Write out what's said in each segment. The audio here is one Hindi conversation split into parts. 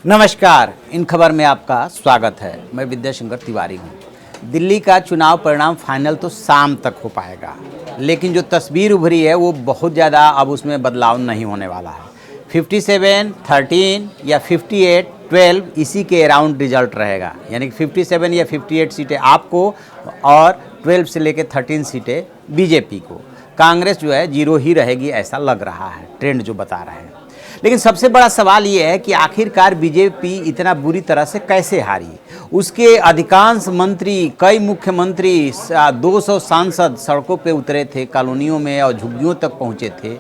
नमस्कार, इन खबर में आपका स्वागत है। मैं विद्याशंकर तिवारी हूँ। दिल्ली का चुनाव परिणाम फाइनल तो शाम तक हो पाएगा, लेकिन जो तस्वीर उभरी है वो बहुत ज़्यादा अब उसमें बदलाव नहीं होने वाला है। 57, 13 या 58, 12 इसी के अराउंड रिजल्ट रहेगा, यानी कि 57 या 58 सीटें आपको और 12 से लेकर 13 सीटें बीजेपी को। कांग्रेस जो है 0 ही रहेगी, ऐसा लग रहा है, ट्रेंड जो बता रहे हैं। लेकिन सबसे बड़ा सवाल ये है कि आखिरकार बीजेपी इतना बुरी तरह से कैसे हारी। उसके अधिकांश मंत्री, कई मुख्यमंत्री, 200 सांसद सड़कों पे उतरे थे, कॉलोनियों में और झुग्गियों तक पहुंचे थे।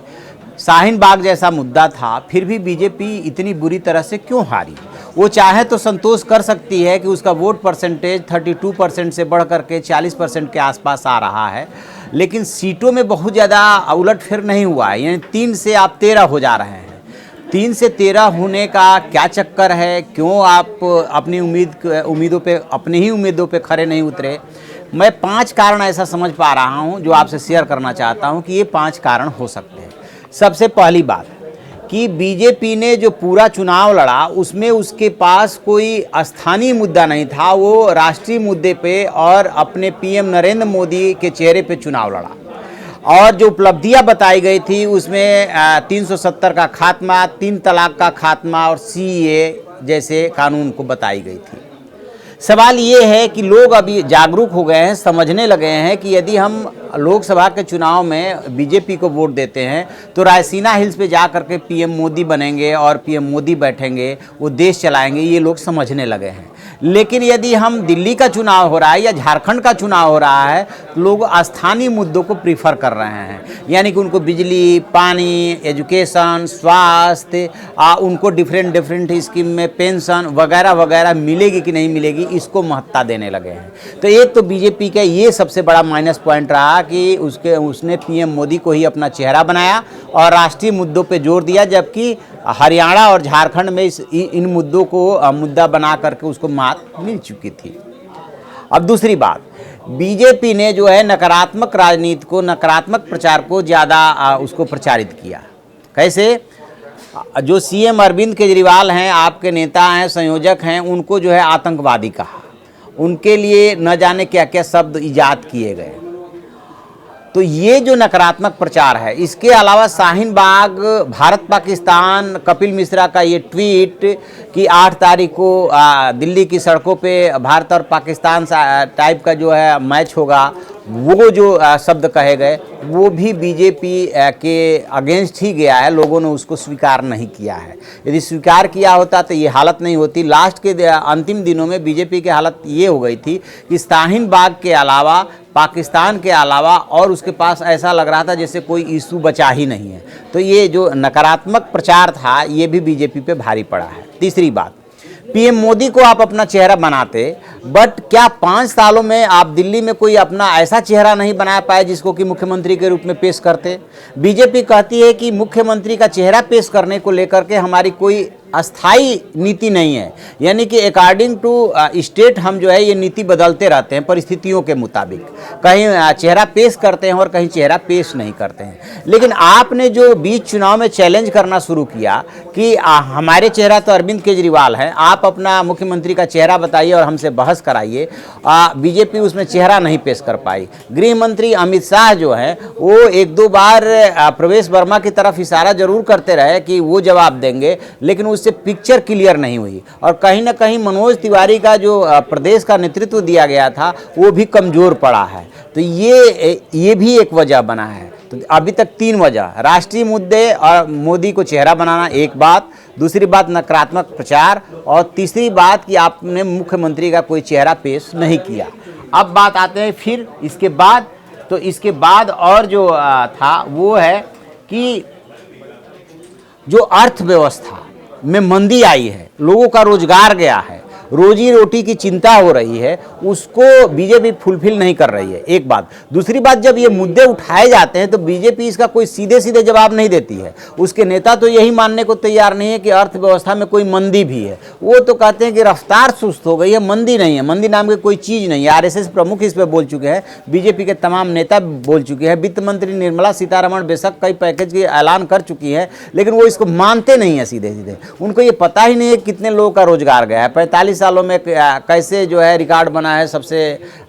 शाहीन बाग जैसा मुद्दा था, फिर भी बीजेपी इतनी बुरी तरह से क्यों हारी। वो चाहे तो संतोष कर सकती है कि उसका वोट परसेंटेज 32% से बढ़ करके 40% के आसपास आ रहा है, लेकिन सीटों में बहुत ज़्यादा उलटफेर नहीं हुआ है। यानी 3 से आप 13 हो जा रहे हैं। 3 से 13 होने का क्या चक्कर है, क्यों आप अपनी अपनी ही उम्मीदों पे खरे नहीं उतरे। मैं 5 कारण ऐसा समझ पा रहा हूं जो आपसे शेयर करना चाहता हूं कि ये 5 कारण हो सकते हैं। सबसे पहली बात कि बीजेपी ने जो पूरा चुनाव लड़ा उसमें उसके पास कोई स्थानीय मुद्दा नहीं था, वो राष्ट्रीय मुद्दे पे और अपने पीएम नरेंद्र मोदी के चेहरे पे चुनाव लड़ा। और जो उपलब्धियां बताई गई थी उसमें 370 का खात्मा, 3 तलाक का खात्मा और सीए जैसे कानून को बताई गई थी। सवाल ये है कि लोग अभी जागरूक हो गए हैं, समझने लगे हैं कि यदि हम लोकसभा के चुनाव में बीजेपी को वोट देते हैं तो रायसीना हिल्स पे जा करके पीएम मोदी बनेंगे और पीएम मोदी बैठेंगे, वो देश चलाएंगे, ये लोग समझने लगे हैं। लेकिन यदि हम दिल्ली का चुनाव हो रहा है या झारखंड का चुनाव हो रहा है तो लोग स्थानीय मुद्दों को प्रीफर कर रहे हैं, यानी कि उनको बिजली, पानी, एजुकेशन, स्वास्थ्य, उनको डिफरेंट स्कीम में पेंशन वगैरह वगैरह मिलेगी कि नहीं मिलेगी, इसको महत्ता देने लगे हैं। तो एक तो बीजेपी का ये सबसे बड़ा माइनस पॉइंट रहा कि उसने पीएम मोदी को ही अपना चेहरा बनाया और राष्ट्रीय मुद्दों पे जोर दिया, जबकि हरियाणा और झारखंड में इन मुद्दों को मुद्दा बना करके उसको मात मिल चुकी थी। अब दूसरी बात, बीजेपी ने जो है नकारात्मक राजनीति को, नकारात्मक प्रचार को ज़्यादा उसको प्रचारित किया। कैसे? जो सीएम अरविंद केजरीवाल हैं, आपके नेता हैं, संयोजक हैं, उनको जो है आतंकवादी कहा, उनके लिए न जाने क्या क्या शब्द ईजाद किए गए। तो ये जो नकारात्मक प्रचार है, इसके अलावा शाहीन बाग, भारत पाकिस्तान, कपिल मिश्रा का ये ट्वीट कि 8 तारीख को दिल्ली की सड़कों पे भारत और पाकिस्तान टाइप का जो है मैच होगा, वो जो शब्द कहे गए वो भी बीजेपी के अगेंस्ट ही गया है। लोगों ने उसको स्वीकार नहीं किया है। यदि स्वीकार किया होता तो ये हालत नहीं होती। लास्ट के अंतिम दिनों में बीजेपी की हालत ये हो गई थी कि शाहीन बाग के अलावा, पाकिस्तान के अलावा और उसके पास ऐसा लग रहा था जैसे कोई इशू बचा ही नहीं है। तो ये जो नकारात्मक प्रचार था ये भी बीजेपी पे भारी पड़ा है। तीसरी बात, पीएम मोदी को आप अपना चेहरा बनाते, बट क्या 5 सालों में आप दिल्ली में कोई अपना ऐसा चेहरा नहीं बना पाए जिसको कि मुख्यमंत्री के रूप में पेश करते। बीजेपी कहती है कि मुख्यमंत्री का चेहरा पेश करने को लेकर के हमारी कोई अस्थाई नीति नहीं है, यानी कि अकॉर्डिंग टू स्टेट हम जो है ये नीति बदलते रहते हैं परिस्थितियों के मुताबिक। कहीं चेहरा पेश करते हैं और कहीं चेहरा पेश नहीं करते हैं। लेकिन आपने जो बीच चुनाव में चैलेंज करना शुरू किया कि हमारे चेहरा तो अरविंद केजरीवाल है, आप अपना मुख्यमंत्री का चेहरा बताइए और हमसे बहस कराइए, बीजेपी उसमें चेहरा नहीं पेश कर पाई। गृह मंत्री अमित शाह जो है वो 1-2 बार प्रवेश वर्मा की तरफ इशारा जरूर करते रहे कि वो जवाब देंगे, लेकिन उससे पिक्चर क्लियर नहीं हुई। और कहीं ना कहीं मनोज तिवारी का जो प्रदेश का नेतृत्व दिया गया था वो भी कमजोर पड़ा है। तो ये भी एक वजह बना है। तो अभी तक 3 वजह, राष्ट्रीय मुद्दे और मोदी को चेहरा बनाना एक बात, दूसरी बात नकारात्मक प्रचार, और तीसरी बात कि आपने मुख्यमंत्री का कोई चेहरा पेश नहीं किया। अब बात आते हैं फिर इसके बाद, तो इसके बाद और जो था वो है कि जो अर्थव्यवस्था में मंदी आई है, लोगों का रोजगार गया है, रोजी रोटी की चिंता हो रही है, उसको बीजेपी फुलफिल नहीं कर रही है। एक बात। दूसरी बात, जब ये मुद्दे उठाए जाते हैं तो बीजेपी इसका कोई सीधे सीधे जवाब नहीं देती है। उसके नेता तो यही मानने को तैयार नहीं है कि अर्थव्यवस्था में कोई मंदी भी है। वो तो कहते हैं कि रफ्तार सुस्त हो गई है, मंदी नहीं है, मंदी नाम की कोई चीज़ नहीं है। आरएसएस प्रमुख इस पर बोल चुके हैं, बीजेपी के तमाम नेता बोल चुके हैं, वित्त मंत्री निर्मला सीतारमण बेशक कई पैकेज की ऐलान कर चुकी है, लेकिन वो इसको मानते नहीं है सीधे सीधे। उनको ये पता ही नहीं है कितने लोगों का रोजगार गया है, 45 सालों में कैसे जो है रिकॉर्ड बना है सबसे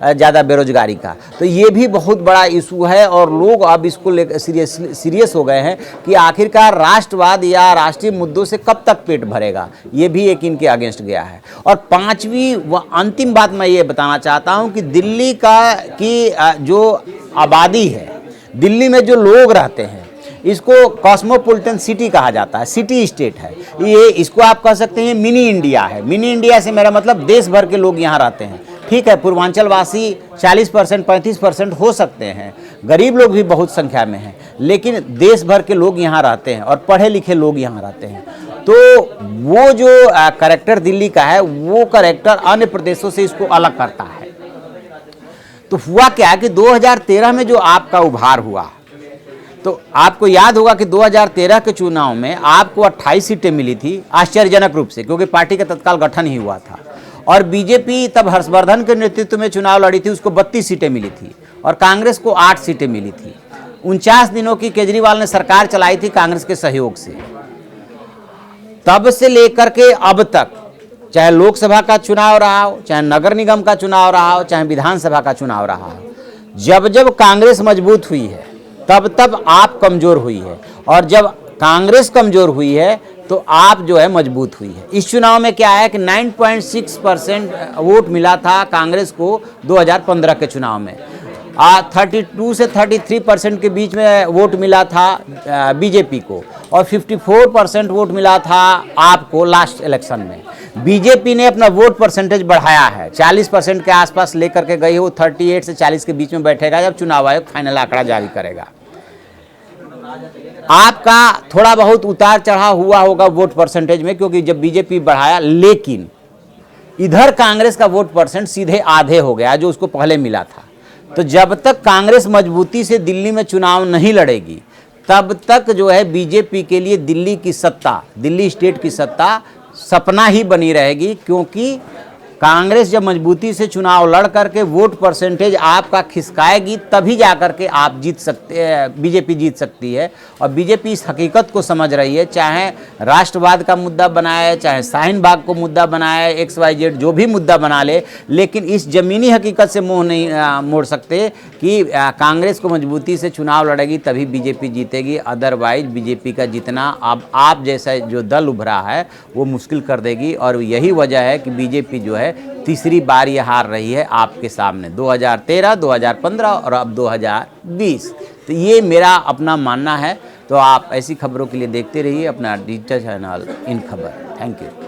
ज़्यादा बेरोजगारी का। तो ये भी बहुत बड़ा इशू है और लोग अब इसको लेकर सीरियस हो गए हैं कि आखिरकार राष्ट्रवाद या राष्ट्रीय मुद्दों से कब तक पेट भरेगा। ये भी एक इनके अगेंस्ट गया है। और पांचवी व अंतिम बात मैं ये बताना चाहता हूँ कि दिल्ली की जो आबादी है, दिल्ली में जो लोग रहते हैं, इसको कॉस्मोपॉलिटन सिटी कहा जाता है, सिटी स्टेट है ये। इसको आप कह सकते हैं मिनी इंडिया है। मिनी इंडिया से मेरा मतलब देश भर के लोग यहाँ रहते हैं। ठीक है, पूर्वांचल वासी 40% 35% हो सकते हैं, गरीब लोग भी बहुत संख्या में हैं, लेकिन देश भर के लोग यहाँ रहते हैं और पढ़े लिखे लोग यहाँ रहते हैं। तो वो जो कैरेक्टर दिल्ली का है, वो कैरेक्टर अन्य प्रदेशों से इसको अलग करता है। तो हुआ क्या कि 2013 में जो आपका उभार हुआ, तो आपको याद होगा कि 2013 के चुनाव में आपको 28 सीटें मिली थी, आश्चर्यजनक रूप से, क्योंकि पार्टी का तत्काल गठन ही हुआ था। और बीजेपी तब हर्षवर्धन के नेतृत्व में चुनाव लड़ी थी, उसको 32 सीटें मिली थी और कांग्रेस को 8 सीटें मिली थी। 49 दिनों की केजरीवाल ने सरकार चलाई थी कांग्रेस के सहयोग से। तब से लेकर के अब तक, चाहे लोकसभा का चुनाव रहा हो, चाहे नगर निगम का चुनाव रहा हो, चाहे विधानसभा का चुनाव रहा हो, जब जब कांग्रेस मजबूत हुई है तब तब आप कमजोर हुई है, और जब कांग्रेस कमजोर हुई है तो आप जो है मजबूत हुई है। इस चुनाव में क्या है कि 9.6% वोट मिला था कांग्रेस को 2015 के चुनाव में, 32 से 33% के बीच में वोट मिला था बीजेपी को, और 54% वोट मिला था आपको लास्ट इलेक्शन में। बीजेपी ने अपना वोट परसेंटेज बढ़ाया है, 40% के आसपास लेकर के गई है, वो 38 से 40 के बीच में बैठेगा जब चुनाव आयोग फाइनल आंकड़ा जारी करेगा। आपका थोड़ा बहुत उतार चढ़ाव हुआ होगा वोट परसेंटेज में, क्योंकि जब बीजेपी बढ़ाया, लेकिन इधर कांग्रेस का वोट परसेंट सीधे आधे हो गया जो उसको पहले मिला था। तो जब तक कांग्रेस मजबूती से दिल्ली में चुनाव नहीं लड़ेगी, तब तक जो है बीजेपी के लिए दिल्ली की सत्ता, दिल्ली स्टेट की सत्ता सपना ही बनी रहेगी। क्योंकि कांग्रेस जब मजबूती से चुनाव लड़ करके वोट परसेंटेज आपका खिसकाएगी, तभी जा करके आप जीत सकते हैं, बीजेपी जीत सकती है। और बीजेपी इस हकीकत को समझ रही है, चाहे राष्ट्रवाद का मुद्दा बनाए, चाहे शाहीन बाग को मुद्दा बनाए, XYZ जो भी मुद्दा बना ले, लेकिन इस जमीनी हकीकत से मुंह नहीं मोड़ सकते कि कांग्रेस को मजबूती से चुनाव लड़ेगी तभी बीजेपी जीतेगी। अदरवाइज बीजेपी का जीतना अब आप जैसा जो दल उभरा है वो मुश्किल कर देगी। और यही वजह है कि बीजेपी जो है तीसरी बार ये हार रही है आपके सामने, 2013, 2015 और अब 2020। तो ये मेरा अपना मानना है। तो आप ऐसी खबरों के लिए देखते रहिए अपना डिजिटल चैनल इन खबर। Thank you.